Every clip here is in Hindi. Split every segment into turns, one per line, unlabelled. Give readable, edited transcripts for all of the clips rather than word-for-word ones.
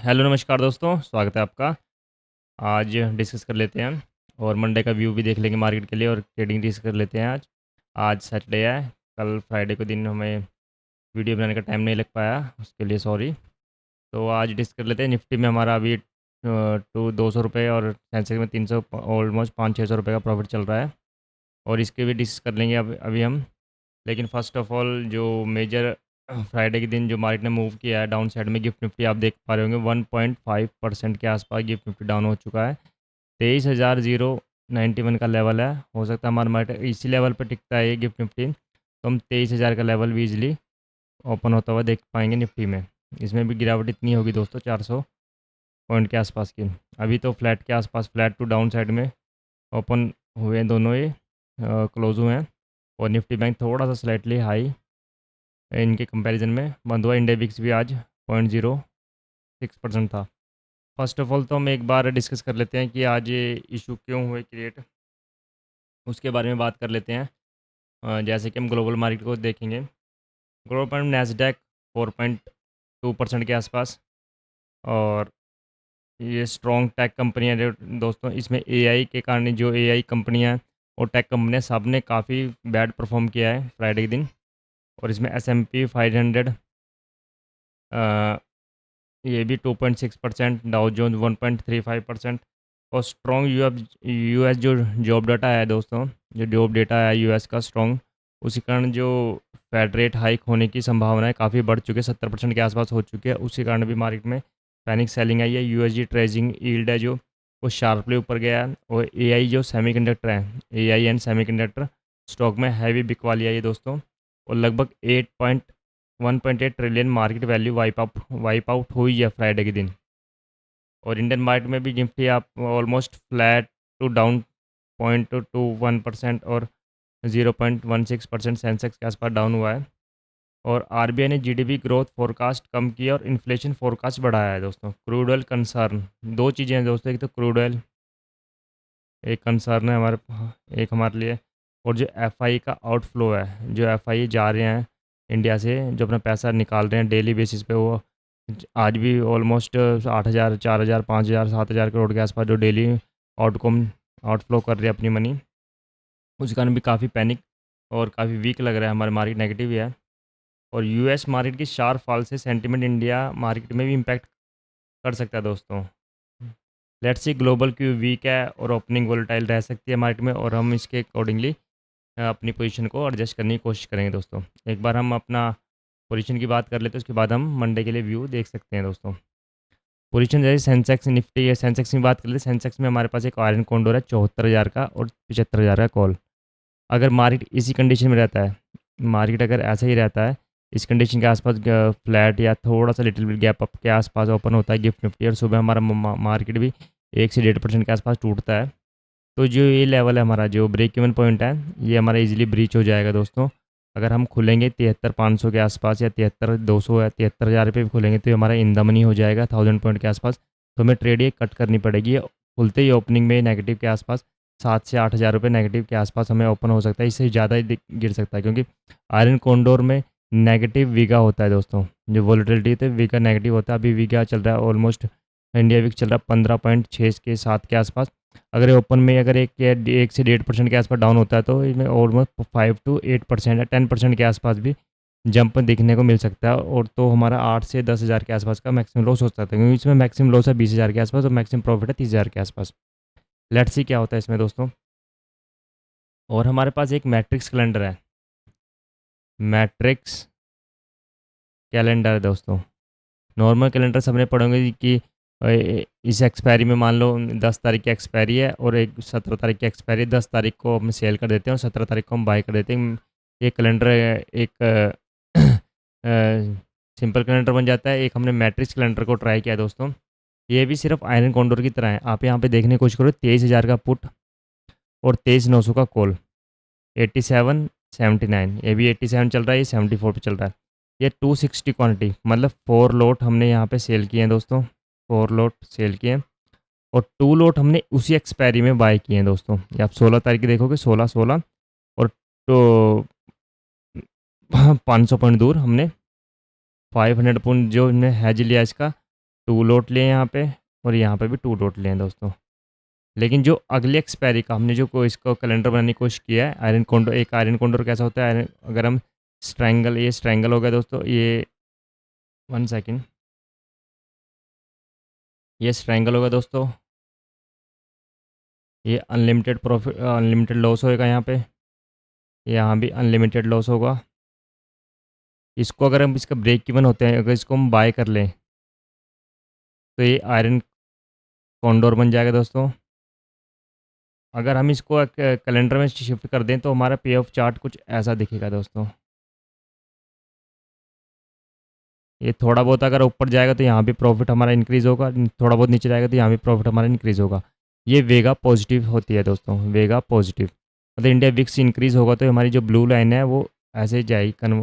हेलो नमस्कार दोस्तों, स्वागत है आपका। आज डिस्कस कर लेते हैं और मंडे का व्यू भी देख लेंगे मार्केट के लिए और ट्रेडिंग डिस्कस कर लेते हैं आज। आज सैटरडे है, कल फ्राइडे को दिन हमें वीडियो बनाने का टाइम नहीं लग पाया, उसके लिए सॉरी। तो आज डिस्कस कर लेते हैं। निफ्टी में हमारा अभी टू 200 रुपये और सेंसेक्स में 300 ऑलमोस्ट 500-600 रुपये का प्रॉफिट चल रहा है और इसके भी डिस्कस कर लेंगे अब अभी हम। लेकिन फ़र्स्ट ऑफ़ ऑल जो मेजर फ्राइडे के दिन जो मार्केट ने मूव किया है डाउन साइड में, गिफ्ट निफ्टी आप देख पा रहे होंगे 1.5% के आसपास गिफ्ट निफ्टी डाउन हो चुका है। 23,091 का लेवल है। हो सकता है हमारा मार्केट इसी लेवल पर टिकता है ये गिफ्ट निफ्टी, तो हम 23,000 का लेवल भी इजीली ओपन होता हुआ देख पाएंगे निफ्टी में। इसमें भी गिरावट इतनी होगी दोस्तों, 400 पॉइंट के आसपास की। अभी तो फ्लैट के आसपास, फ्लैट टू डाउन साइड में ओपन हुए हैं दोनों, ये क्लोज हुए हैं। और निफ्टी बैंक थोड़ा सा स्लाइटली हाई इनके कंपैरिजन में बंद हुआ। इंडिया विक्स भी आज 0.06% था। फर्स्ट ऑफ ऑल तो हम एक बार डिस्कस कर लेते हैं कि आज ये इशू क्यों हुए क्रिएट, उसके बारे में बात कर लेते हैं। जैसे कि हम ग्लोबल मार्केट को देखेंगे, ग्लोबल नैस्डैक 4.2% के आसपास। और ये स्ट्रॉन्ग टेक कंपनियाँ जो दोस्तों, इसमें एआई के कारण जो एआई कंपनियाँ और टेक कंपनियाँ सब ने काफ़ी बैड परफॉर्म किया है फ्राइडे के दिन। और इसमें एस&पी 500 ये भी 2.6%, डाउ जोन्स 1.35%। और स्ट्रॉन्ग यूएस जो जॉब डाटा है दोस्तों, जो जॉब डेटा है यूएस का स्ट्रॉन्ग, उसी कारण जो फेड रेट हाइक होने की संभावनाएं काफ़ी बढ़ चुकी है, 70% के आसपास हो चुकी है। उसी कारण भी मार्केट में पैनिक सेलिंग आई है। यूएसडी ट्रेजिंग यील्ड है जो वो शार्पली ऊपर गया है। और एआई जो सेमीकंडक्टर है, एआई एंड सेमीकंडक्टर स्टॉक में हैवी बिक वाली है ये दोस्तों। और लगभग 1.8 trillion market value wipe out हुई है फ्राइडे के दिन। और इंडियन मार्केट में भी निफ्टी आप ऑलमोस्ट फ्लैट टू डाउन 0.21% और 0.16% सेंसेक्स के आसपास डाउन हुआ है। और आरबीआई ने जीडीपी ग्रोथ फोरकास्ट कम किया और इन्फ्लेशन फोरकास्ट बढ़ाया है दोस्तों। क्रूड ऑयल कंसर्न, दो चीज़ें हैं दोस्तों, एक तो क्रूड ऑयल एक कंसर्न है एक हमारे लिए। और जो एफआई का आउटफ्लो है, जो एफआई जा रहे हैं इंडिया से, जो अपना पैसा निकाल रहे हैं डेली बेसिस पे, वो आज भी ऑलमोस्ट 8,000, 4,000, 5,000, 7,000 करोड़ के आसपास जो डेली आउटफ्लो कर रहे हैं अपनी मनी, उस कारण भी काफ़ी पैनिक और काफ़ी वीक लग रहा है। हमारा मार्केट नेगेटिव ही है। और यूएस मार्केट की शार्प फॉल से सेंटिमेंट इंडिया मार्केट में भी इम्पैक्ट कर सकता है दोस्तों। लेट्स सी ग्लोबल क्यों वीक है और ओपनिंग वोलेटाइल रह सकती है मार्केट में, और हम इसके अकॉर्डिंगली अपनी पोजीशन को एडजस्ट करने की कोशिश करेंगे दोस्तों। एक बार हम अपना पोजीशन की बात कर लेते हैं, उसके बाद हम मंडे के लिए व्यू देख सकते हैं दोस्तों। पोजीशन जैसे सेंसेक्स निफ्टी है, सेंसेक्स की बात कर लेते हैं। सेंसेक्स में हमारे पास एक आयरन कॉन्डोर है 74,000 का और 75,000 का कॉल। अगर मार्केट इसी कंडीशन में रहता है, मार्केट अगर ऐसा ही रहता है इस कंडीशन के आसपास, फ्लैट या थोड़ा सा लिटिल बिट गैप अप के आसपास ओपन होता है गिफ्ट निफ्टी, और सुबह हमारा मार्केट भी 1 से 1.5% के आसपास टूटता है, तो जो ये लेवल है हमारा, जो ब्रेक इवन पॉइंट है, ये हमारा इजीली ब्रीच हो जाएगा दोस्तों। अगर हम खुलेंगे 73,500 के आसपास या 73,200 या 73,000 पे भी खुलेंगे, तो ये हमारा इन द मनी हो जाएगा 1,000 पॉइंट के आसपास। तो हमें ट्रेड ये कट करनी पड़ेगी। खुलते ही ओपनिंग में नेगेटिव के आसपास 7 से 8,000 रुपये नेगेटिव के आसपास हमें ओपन हो सकता है, इससे ज़्यादा ही गिर सकता है, क्योंकि आयरन कॉन्डोर में नेगेटिव वीगा होता है दोस्तों। जो वॉलेटिलिटी होती है वीगा नेगेटिव होता है। अभी वीगा चल रहा है ऑलमोस्ट, इंडिया वीक चल रहा है 15.6 के 7 के आसपास। अगर ये ओपन में अगर 1 से 1.5% के आसपास डाउन होता है, तो इसमें ऑलमोस्ट 5 to 8% या 10% के आसपास भी जंप देखने को मिल सकता है। और तो हमारा 8 से 10,000 के आसपास का मैक्सिमम लॉस हो सकता है, क्योंकि इसमें मैक्सिमम लॉस है 20,000 के आसपास और मैक्सिमम प्रॉफिट है 30,000 के आसपास। लेट्स सी क्या होता है इसमें दोस्तों। और हमारे पास एक मैट्रिक्स कैलेंडर है, मैट्रिक्स कैलेंडर है दोस्तों। नॉर्मल कैलेंडर सबने पढ़ोगे कि इस एक्सपायरी में मान लो 10 तारीख की एक्सपायरी है और एक 17 तारीख की एक्सपायरी है। 10 तारीख को हम सेल कर देते हैं और 17 तारीख को हम बाय कर देते हैं। ये कैलेंडर एक सिंपल कैलेंडर बन जाता है। एक हमने मैट्रिक्स कैलेंडर को ट्राई किया है दोस्तों। ये भी सिर्फ आयरन कॉन्डोर की तरह है। आप यहाँ पे देखने की कोशिश करो, 23,000 का पुट और 23,900 का कॉल, 87.79, ये भी 87 चल रहा है, ये 74 पे चल रहा है। ये 260 क्वांटिटी, मतलब 4 लोट हमने यहाँ पे सेल किए हैं दोस्तों, 4 लोट सेल किए हैं। और 2 लोट हमने उसी एक्सपायरी में बाय किए हैं दोस्तों। ये आप 16 तारीख की देखोगे, 16 और तो 500 पॉइंट दूर हमने 500 पॉइंट जो हमने हैज लिया इसका, 2 लॉट लिए यहाँ पे और यहाँ पे भी 2 लॉट लिए हैं दोस्तों। लेकिन जो अगले एक्सपायरी का हमने जो इसको कैलेंडर बनाने की कोशिश किया है, आयरन कोंडोर, एक आयरन कोंडोर कैसा होता है, आयरन अगर हम स्ट्रैंगल, ये स्ट्रैंगल हो गया दोस्तों, ये 1 सेकंड, ये स्ट्रैंगल होगा दोस्तों, ये अनलिमिटेड प्रॉफिट, अनलिमिटेड लॉस होएगा यहाँ पे, यहाँ भी अनलिमिटेड लॉस होगा। इसको अगर हम, इसका ब्रेक इवन होते हैं, अगर इसको हम बाय कर लें तो ये आयरन कॉन्डोर बन जाएगा दोस्तों। अगर हम इसको कैलेंडर में शिफ्ट कर दें तो हमारा पे ऑफ चार्ट कुछ ऐसा दिखेगा दोस्तों। ये थोड़ा बहुत अगर ऊपर जाएगा तो यहाँ भी प्रॉफिट हमारा इंक्रीज़ होगा, थोड़ा बहुत नीचे जाएगा तो यहाँ भी प्रॉफिट हमारा इंक्रीज़ होगा। ये वेगा पॉजिटिव होती है दोस्तों, वेगा पॉजिटिव मतलब इंडिया विक्स इंक्रीज़ होगा तो हमारी जो ब्लू लाइन है वो ऐसे जाएगी,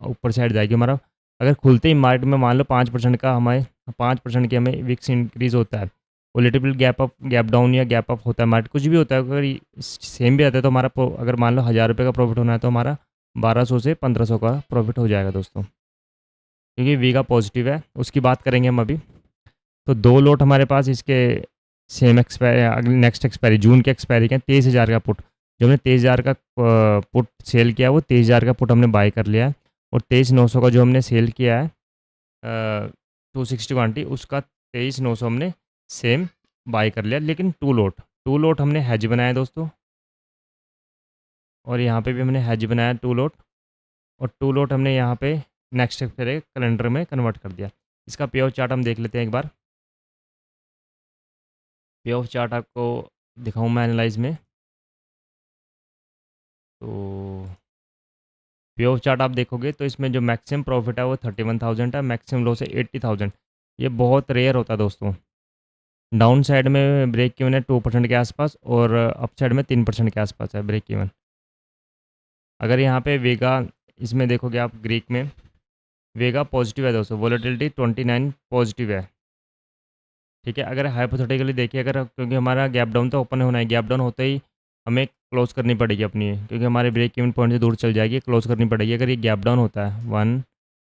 ऊपर साइड जाएगी। हमारा अगर खुलते ही मार्केट में मान लो 5% का, हमारे 5% की हमें विक्स इंक्रीज़ होता है, वो little gap up, gap down या गैप अप होता है मार्केट, कुछ भी होता है, अगर सेम भी आता है तो हमारा अगर मान लो 1000 रुपये का प्रॉफिट होना है तो हमारा 1200 से 1500 का प्रॉफिट हो जाएगा दोस्तों, क्योंकि वीगा पॉजिटिव है। उसकी बात करेंगे हम अभी। तो 2 लॉट हमारे पास इसके सेम एक्सपायरी, नेक्स्ट एक्सपायरी जून के एक्सपायरी के 23,000 का पुट, जो हमने 23,000 का पुट सेल किया, वो 23,000 का पुट हमने बाय कर लिया है। और 23,900 का जो हमने सेल किया है 260 उसका 23,900 हमने सेम बाय कर लिया, लेकिन 2 लॉट हमने हैज बनाया दोस्तों, और यहाँ पे भी हमने हैज बनाया 2 लॉट, और 2 लॉट हमने यहाँ पे नेक्स्ट एक्सपायरी कैलेंडर में कन्वर्ट कर दिया। इसका पे ऑफ चार्ट हम देख लेते हैं एक बार। पे ऑफ चार्ट आपको दिखाऊं मैं एनालाइज में, तो पे ऑफ चार्ट आप देखोगे तो इसमें जो मैक्सिमम प्रॉफिट है वो 31,000 है, मैक्सिमम लॉस है 80,000। ये बहुत रेयर होता है दोस्तों। डाउन साइड में ब्रेक इवन है 2% के आसपास, और अप साइड में 3% के आसपास है ब्रेक इवन। अगर यहाँ पे वेगा, इसमें देखोगे आप ग्रीक में, वेगा पॉजिटिव है दोस्तों, वोलेटिलिटी 29 पॉजिटिव है, ठीक है। अगर हाइपोथेटिकली देखिए, अगर क्योंकि हमारा गैप डाउन तो ओपन होना है, गैप डाउन होते ही हमें क्लोज करनी पड़ेगी अपनी, क्योंकि हमारे ब्रेक इवन पॉइंट से दूर चल जाएगी, क्लोज करनी पड़ेगी। अगर ये गैप डाउन होता है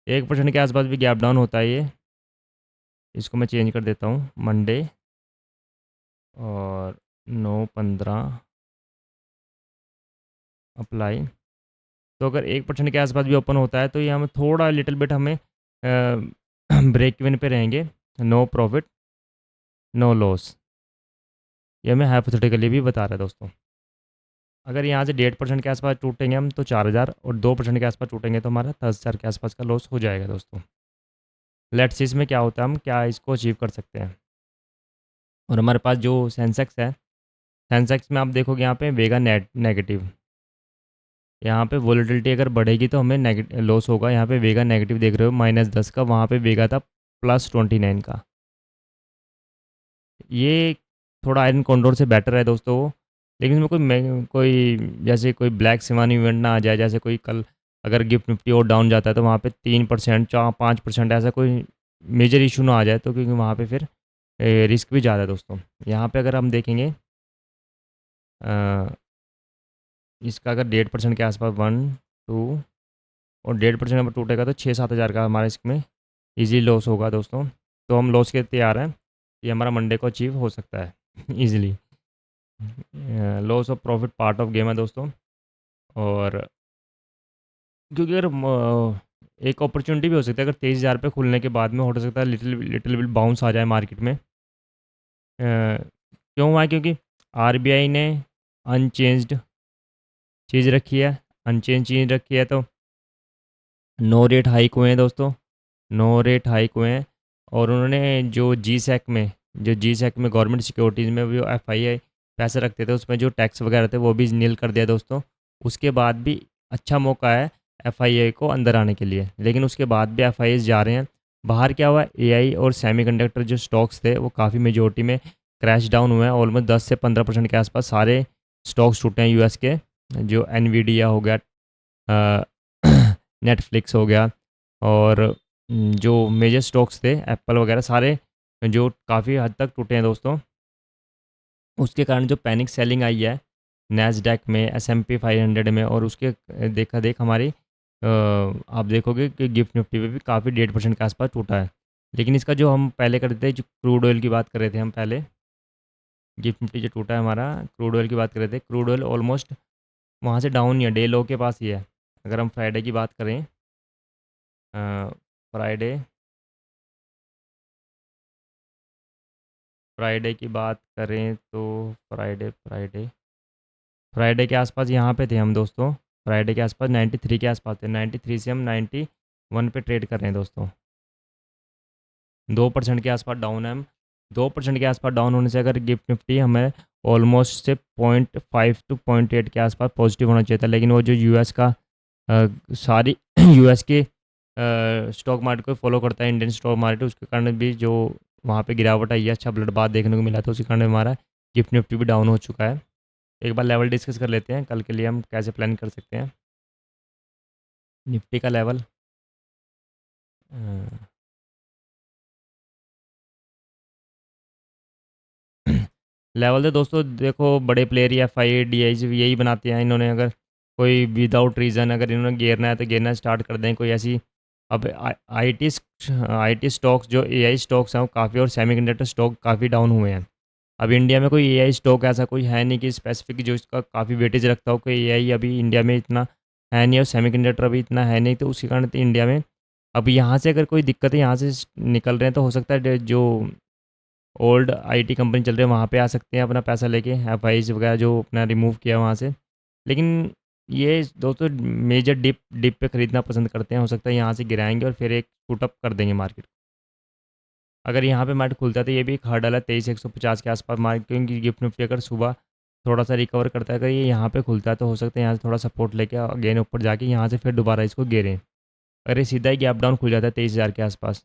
1% के आसपास भी गैप डाउन होता है ये, इसको मैं चेंज कर देता हूँ मंडे, और 9/15 अप्लाई। तो अगर 1% के आसपास भी ओपन होता है तो ये हमें थोड़ा लिटिल बिट हमें ब्रेक इवन पे रहेंगे, नो प्रॉफिट नो लॉस, ये हमें हाइपोथेटिकली भी बता रहा है दोस्तों। अगर यहाँ से 1.5% के आसपास टूटेंगे हम तो 4,000, और 2% के आसपास टूटेंगे तो हमारा 10,000 के आसपास का लॉस हो जाएगा दोस्तों। लेट्स सी इसमें क्या होता है, हम क्या इसको अचीव कर सकते हैं। और हमारे पास जो सेंसेक्स है, सेंसेक्स में आप देखोगे यहाँ पे वेगा नेगेटिव, यहाँ पे वोलेटिलिटी अगर बढ़ेगी तो हमें नेगेटिव लॉस होगा। यहाँ पे वेगा नेगेटिव देख रहे हो -10 का, वहाँ पे वेगा था +29 का। ये थोड़ा आयरन कॉन्डोर से बेटर है दोस्तों, लेकिन इसमें कोई जैसे कोई ब्लैक सिवान इवेंट ना आ जाए, जैसे कोई कल अगर गिफ्ट निफ्टी और डाउन जाता है तो वहाँ पे 3% 5% ऐसा कोई मेजर इशू ना आ जाए, तो क्योंकि वहाँ पे फिर रिस्क भी ज़्यादा है दोस्तों। यहाँ पे अगर हम देखेंगे इसका अगर 1.5% के आसपास 1 2 और 1.5% अगर टूटेगा तो 6-7 हज़ार का हमारा इसमें ईजी लॉस होगा दोस्तों। तो हम लॉस के तैयार हैं, ये हमारा मंडे को अचीव हो सकता है easily. Loss of profit part of game है दोस्तों। और क्योंकि अगर एक अपॉर्चुनिटी भी हो सकती है, अगर 23,000 पे खुलने के बाद में हो सकता है लिटिल लिटिल बिट बाउंस आ जाए मार्केट में। क्यों हुआ है? क्योंकि आरबीआई ने अनचेंज्ड चीज़ रखी है, अनचेंज चीज़ रखी है, तो नो रेट हाइक हुए हैं दोस्तों, नो रेट हाइक हुए हैं। और उन्होंने जो जी सैक में गवर्नमेंट सिक्योरिटीज़ में जो एफआईआई पैसे रखते थे उसमें जो टैक्स वगैरह थे वो भी नील कर दिया दोस्तों। उसके बाद भी अच्छा मौका है एफआईआई को अंदर आने के लिए, लेकिन उसके बाद भी एफआईआई जा रहे हैं बाहर। क्या हुआ, एआई और सेमीकंडक्टर जो स्टॉक्स थे वो काफ़ी मेजोरिटी में क्रैश डाउन हुए हैं, ऑलमोस्ट 10 से 15% के आसपास सारे स्टॉक्स टूटे हैं यूएस के। जो एनवीडिया हो गया, नेटफ्लिक्स हो गया, और जो मेजर स्टॉक्स थे एप्पल वगैरह सारे जो काफ़ी हद तक टूटे हैं दोस्तों। उसके कारण जो पैनिक सेलिंग आई है नैस्डैक में, एसएमपी 500 में, और उसके देखा देख हमारी आप देखोगे कि गिफ्ट निफ्टी पे भी काफ़ी 1.5% के आसपास टूटा है। लेकिन इसका जो हम पहले करते थे, जो क्रूड ऑयल की बात कर रहे थे हम पहले, गिफ्ट निफ्टी जो टूटा है हमारा, क्रूड ऑयल की बात कर रहे थे। क्रूड ऑयल ऑलमोस्ट वहाँ से डाउन ही है, डे लो के पास ही है। अगर हम फ्राइडे की बात करें, फ्राइडे फ्राइडे की बात करें तो फ्राइडे फ्राइडे फ्राइडे के आसपास यहाँ पे थे हम दोस्तों। फ्राइडे के आसपास 93 के आसपास थे। 93 से हम 91 पे ट्रेड कर रहे हैं दोस्तों। 2% के आसपास डाउन है हम। 2% के आसपास डाउन होने से अगर गिफ्ट निफ्टी हमें ऑलमोस्ट से 0.5 टू 0.8 के आसपास पॉजिटिव होना चाहिए था, लेकिन वो जो यूएस का सारी यूएस के स्टॉक मार्केट को फॉलो करता है, इंडियन स्टॉक मार्केट, उसके कारण भी जो वहाँ पे गिरावट आई है, अच्छा ब्लडबाथ देखने को मिला था, उसी कारण हमारा गिफ्ट निफ्टी भी डाउन हो चुका है। एक बार लेवल डिस्कस कर लेते हैं, कल के लिए हम कैसे प्लान कर सकते हैं निफ्टी का लेवल। लेवल तो दोस्तों देखो, बड़े प्लेयर या फाइव डी आई यही बनाते हैं। इन्होंने अगर कोई विदाउट रीज़न अगर इन्होंने गिरना है तो गिरना स्टार्ट कर दें, कोई ऐसी। अब आई टी स्टॉक्स, जो ए आई स्टॉक्स हैं वो काफ़ी, और सेमीकंडक्टर स्टॉक काफ़ी डाउन हुए हैं। अब इंडिया में कोई ए आई स्टॉक ऐसा कोई है नहीं कि स्पेसिफिक जो इसका काफ़ी वेटेज रखता हो, कोई ए आई अभी इंडिया में इतना है नहीं, और सेमीकंडक्टर अभी इतना है नहीं, तो उसी कारण तो इंडिया में अब यहाँ से अगर कोई दिक्कत है, यहाँ से निकल रहे हैं, तो हो सकता है जो ओल्ड आईटी कंपनी चल रही है वहाँ पे आ सकते हैं अपना पैसा लेके, एफ आईज वगैरह जो अपना रिमूव किया वहाँ से। लेकिन ये दोस्तों मेजर डिप डिप पे ख़रीदना पसंद करते हैं। हो सकता है यहाँ से गिराएंगे और फिर एक पुटअप कर देंगे मार्केट। अगर यहाँ पे मार्केट खुलता है तो ये भी एक हर्डल है 23,150 के आसपास मार्केट, क्योंकि गिफ्ट निफ्टी अगर सुबह थोड़ा सा रिकवर करता है, अगर ये यहाँ पे खुलता है तो हो सकता है यहाँ से थोड़ा सपोर्ट लेके अगेन ऊपर जाके यहाँ से फिर दोबारा इसको गिरें। अगर ये सीधा ही गैप डाउन खुल जाता है 23,000 के आसपास,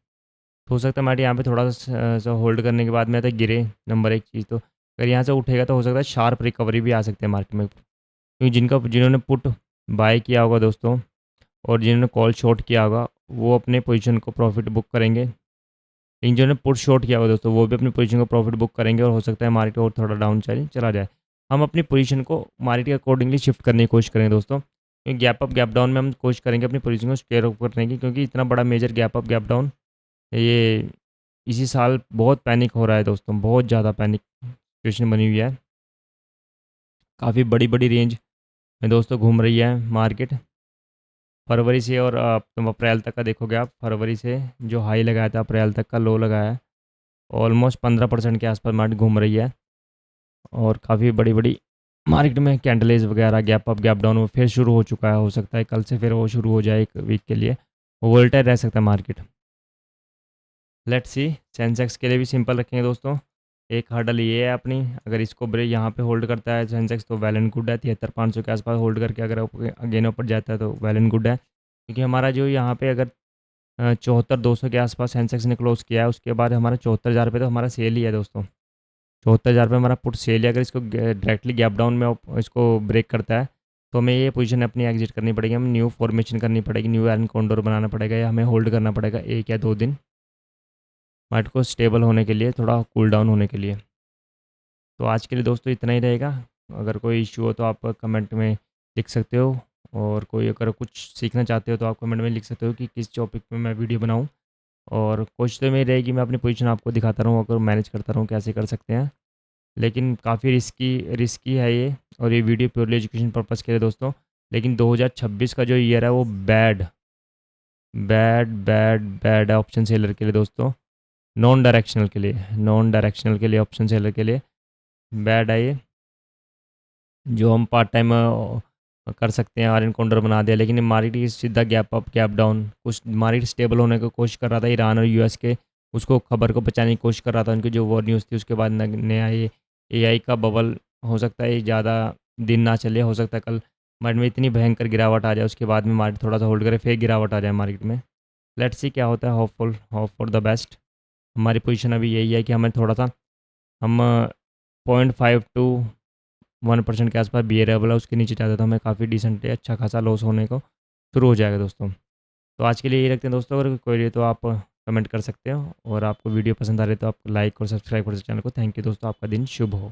तो हो सकता है मार्केट यहाँ पे थोड़ा सा होल्ड करने के बाद में तो गिरे। नंबर एक चीज़ तो अगर यहाँ से उठेगा तो हो सकता है शार्प रिकवरी भी आ सकती है मार्केट में, क्योंकि जिन्होंने पुट बाय किया होगा दोस्तों, और जिन्होंने कॉल शॉर्ट किया होगा, वो अपने पोजीशन को प्रॉफिट बुक करेंगे। लेकिन जिन्होंने पुट शॉर्ट किया होगा दोस्तों, वो भी अपनी पोजीशन को प्रॉफिट बुक करेंगे, और हो सकता है मार्केट और थोड़ा डाउन चला जाए। हम अपनी पोजीशन को मार्केट के अकॉर्डिंगली शिफ्ट करने की कोशिश करेंगे दोस्तों, क्योंकि गैप अप गैप डाउन में हम कोशिश करेंगे अपनी पोजीशन को स्क्वायर अप करने की, क्योंकि इतना बड़ा major gap up gap down ये इसी साल बहुत पैनिक हो रहा है दोस्तों, बहुत ज़्यादा पैनिक सिचुएशन बनी हुई है। काफ़ी बड़ी बड़ी रेंज में दोस्तों घूम रही है मार्केट। फरवरी से और तुम अप्रैल तक का देखोगे आप, फरवरी से जो हाई लगाया था अप्रैल तक का लो लगाया है, ऑलमोस्ट 15% के आसपास मार्केट घूम रही है। और काफ़ी बड़ी बड़ी मार्केट में कैंडलेज वगैरह गैप अप गैप डाउन फिर शुरू हो चुका है। हो सकता है कल से फिर वो शुरू हो जाए एक वीक के लिए, वोल्टाइल रह सकता है मार्केट। लेट्स सी, सेंसेक्स के लिए भी सिंपल रखेंगे दोस्तों। एक हर्डल ये है अपनी, अगर इसको ब्रेक यहाँ पे होल्ड करता है सेंसेक्स तो वेल एंड गुड है। 73,500 के आसपास होल्ड करके अगर अगेन ऊपर जाता है तो वेल एंड गुड है, क्योंकि हमारा जो यहाँ पे अगर 74,200 के आसपास सेंसेक्स ने क्लोज किया है, उसके बाद हमारा 74,000 पे तो हमारा सेल ही है दोस्तों। 74,000 पे हमारा पुट सेल है। अगर इसको डायरेक्टली गैप डाउन में इसको ब्रेक करता है तो हमें ये पोजीशन अपनी एग्जिट करनी पड़ेगी, हमें न्यू फॉर्मेशन करनी पड़ेगी, न्यू एरन कॉन्डोर बनाना पड़ेगा, या हमें होल्ड करना पड़ेगा 1 या 2 दिन मार्केट को स्टेबल होने के लिए, थोड़ा कूल डाउन होने के लिए। तो आज के लिए दोस्तों इतना ही रहेगा। अगर कोई इशू हो तो आप कमेंट में लिख सकते हो, और कोई अगर कुछ सीखना चाहते हो तो आप कमेंट में लिख सकते हो कि किस टॉपिक पे मैं वीडियो बनाऊं। और कोशिश तो मेरी रहेगी मैं अपनी पोजीशन आपको दिखाता रहूं, अगर मैनेज करता रहूं कैसे कर सकते हैं। लेकिन काफ़ी रिस्की है ये, और ये वीडियो प्योरली एजुकेशन पर्पज़ के लिए दोस्तों। लेकिन 2026 का जो ईयर है वो बैड बैड बैड बैड है ऑप्शन सेलर के लिए दोस्तों। नॉन डायरेक्शनल के लिए ऑप्शन सेलर के लिए बैड है ये। जो हम पार्ट टाइम कर सकते हैं, आयरन काउंटर बना दिया, लेकिन मार्केट की सीधा गैप अप गैप डाउन। कुछ मार्केट स्टेबल होने की कोशिश कर रहा था, ईरान और यूएस के उसको खबर को बचाने की कोशिश कर रहा था, उनकी जो वॉर न्यूज़ थी। उसके बाद नया ये एआई का बबल, हो सकता है ज़्यादा दिन ना चले, हो सकता है कल मार्केट में इतनी भयंकर गिरावट आ जाए, उसके बाद में मार्केट थोड़ा सा होल्ड करे फिर गिरावट आ जाए मार्केट में। लेट्स सी क्या होता है, होप फॉर द बेस्ट। हमारी पोजीशन अभी यही है कि हमें थोड़ा सा, हम 0.5 to 1% के आसपास बियरेबल है, उसके नीचे जाता तो हमें काफ़ी डिसेंट अच्छा खासा लॉस होने को शुरू हो जाएगा दोस्तों। तो आज के लिए यही रखते हैं दोस्तों। अगर कोई रहे तो आप कमेंट कर सकते हो, और आपको वीडियो पसंद आ रही है तो आप लाइक और सब्सक्राइब कर सकते चैनल को। थैंक यू दोस्तों, आपका दिन शुभ हो।